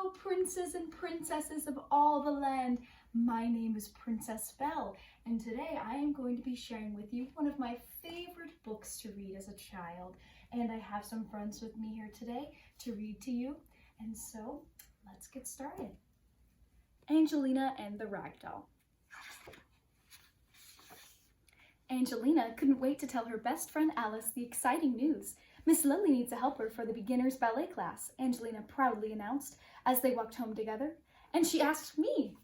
Hello, princes and princesses of all the land. My name is Princess Belle, and today I am going to be sharing with you one of my favorite books to read as a child. And I have some friends with me here today to read to you. And so, let's get started. Angelina and the Ragdoll. Angelina couldn't wait to tell her best friend Alice the exciting news. Miss Lily needs a helper for the beginner's ballet class, Angelina proudly announced as they walked home together. And she asked me.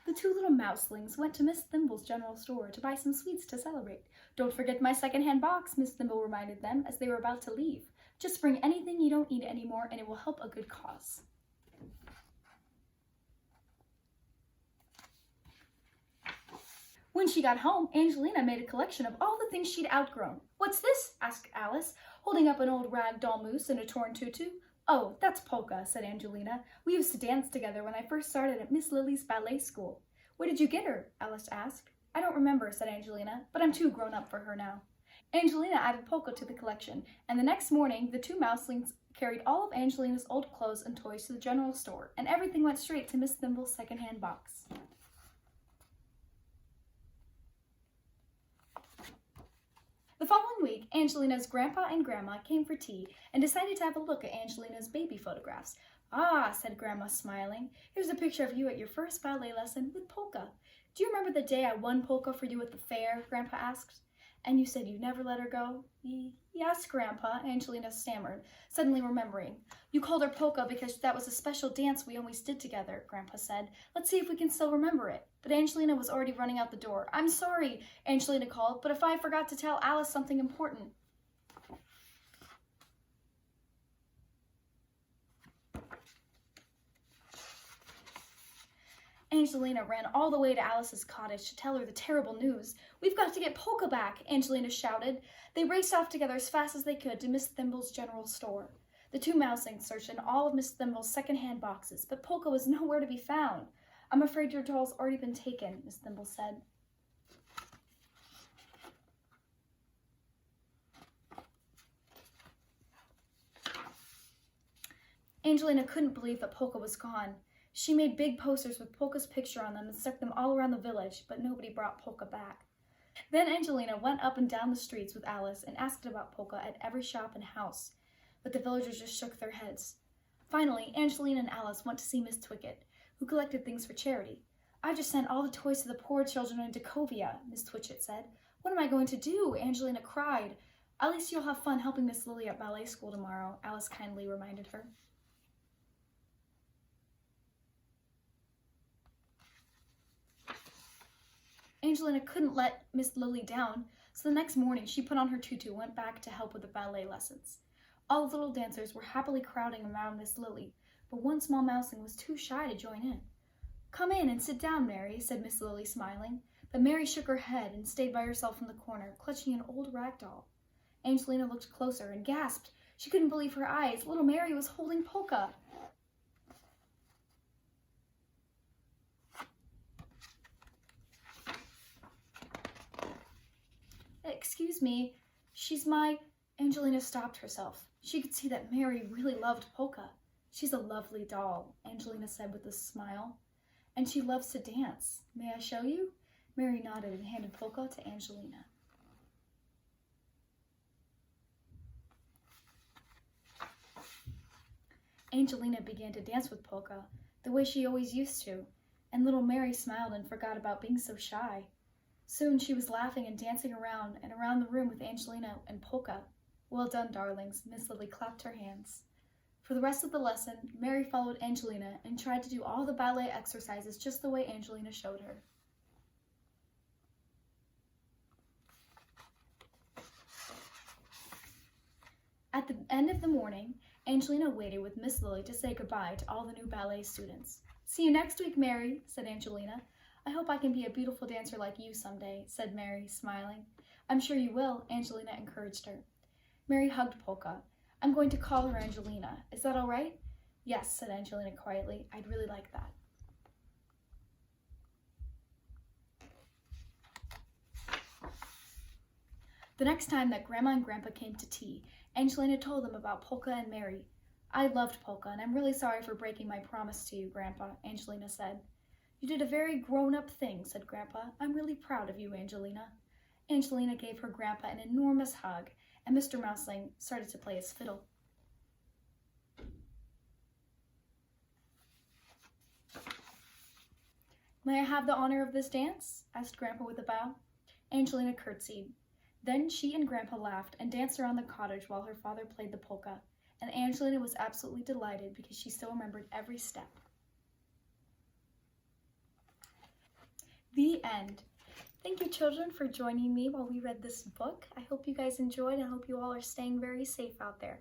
The two little mouselings went to Miss Thimble's general store to buy some sweets to celebrate. Don't forget my second-hand box, Miss Thimble reminded them as they were about to leave. Just bring anything you don't need anymore and it will help a good cause. When she got home, Angelina made a collection of all the things she'd outgrown. What's this? Asked Alice, holding up an old rag doll moose in a torn tutu. Oh, that's Polka, said Angelina. We used to dance together when I first started at Miss Lily's ballet school. Where did you get her? Alice asked. I don't remember, said Angelina, but I'm too grown up for her now. Angelina added Polka to the collection, and the next morning the two mouselings carried all of Angelina's old clothes and toys to the general store, and everything went straight to Miss Thimble's second-hand box. The following week, Angelina's grandpa and grandma came for tea and decided to have a look at Angelina's baby photographs. Ah, said Grandma, smiling. Here's a picture of you at your first ballet lesson with Polka. Do you remember the day I won Polka for you at the fair? Grandpa asked. And you said you never let her go? Yes, Grandpa, Angelina stammered, suddenly remembering. You called her Polka because that was a special dance we always did together, Grandpa said. Let's see if we can still remember it. But Angelina was already running out the door. I'm sorry, Angelina called, but if I forgot to tell Alice something important. Angelina ran all the way to Alice's cottage to tell her the terrible news. We've got to get Polka back, Angelina shouted. They raced off together as fast as they could to Miss Thimble's general store. The two mouselings searched in all of Miss Thimble's second-hand boxes, but Polka was nowhere to be found. I'm afraid your doll's already been taken, Miss Thimble said. Angelina couldn't believe that Polka was gone. She made big posters with Polka's picture on them and stuck them all around the village, but nobody brought Polka back. Then Angelina went up and down the streets with Alice and asked about Polka at every shop and house, but the villagers just shook their heads. Finally, Angelina and Alice went to see Miss Twicket, who collected things for charity. I just sent all the toys to the poor children in Decovia, Miss Twitchett said. What am I going to do? Angelina cried. At least you'll have fun helping Miss Lily at ballet school tomorrow, Alice kindly reminded her. Angelina couldn't let Miss Lily down, so the next morning she put on her tutu and went back to help with the ballet lessons. All the little dancers were happily crowding around Miss Lily, but one small mouseling was too shy to join in. Come in and sit down, Mary, said Miss Lily, smiling, but Mary shook her head and stayed by herself in the corner, clutching an old rag doll. Angelina looked closer and gasped. She couldn't believe her eyes. Little Mary was holding Polka. Excuse me, she's my... Angelina stopped herself. She could see that Mary really loved Polka. She's a lovely doll, Angelina said with a smile. And she loves to dance. May I show you? Mary nodded and handed Polka to Angelina. Angelina began to dance with Polka, the way she always used to, and little Mary smiled and forgot about being so shy. Soon she was laughing and dancing around and around the room with Angelina and Polka. Well done, darlings, Miss Lily clapped her hands. For the rest of the lesson, Mary followed Angelina and tried to do all the ballet exercises just the way Angelina showed her. At the end of the morning, Angelina waited with Miss Lily to say goodbye to all the new ballet students. See you next week, Mary, said Angelina. I hope I can be a beautiful dancer like you someday, said Mary, smiling. I'm sure you will, Angelina encouraged her. Mary hugged Polka. I'm going to call her Angelina. Is that all right? Yes, said Angelina quietly. I'd really like that. The next time that Grandma and Grandpa came to tea, Angelina told them about Polka and Mary. I loved Polka, and I'm really sorry for breaking my promise to you, Grandpa, Angelina said. You did a very grown-up thing, said Grandpa. I'm really proud of you, Angelina. Angelina gave her grandpa an enormous hug, and Mr. Mouseling started to play his fiddle. May I have the honor of this dance? Asked Grandpa with a bow. Angelina curtsied. Then she and Grandpa laughed and danced around the cottage while her father played the polka, and Angelina was absolutely delighted because she still remembered every step. The end. Thank you, children, for joining me while we read this book. I hope you guys enjoyed and I hope you all are staying very safe out there.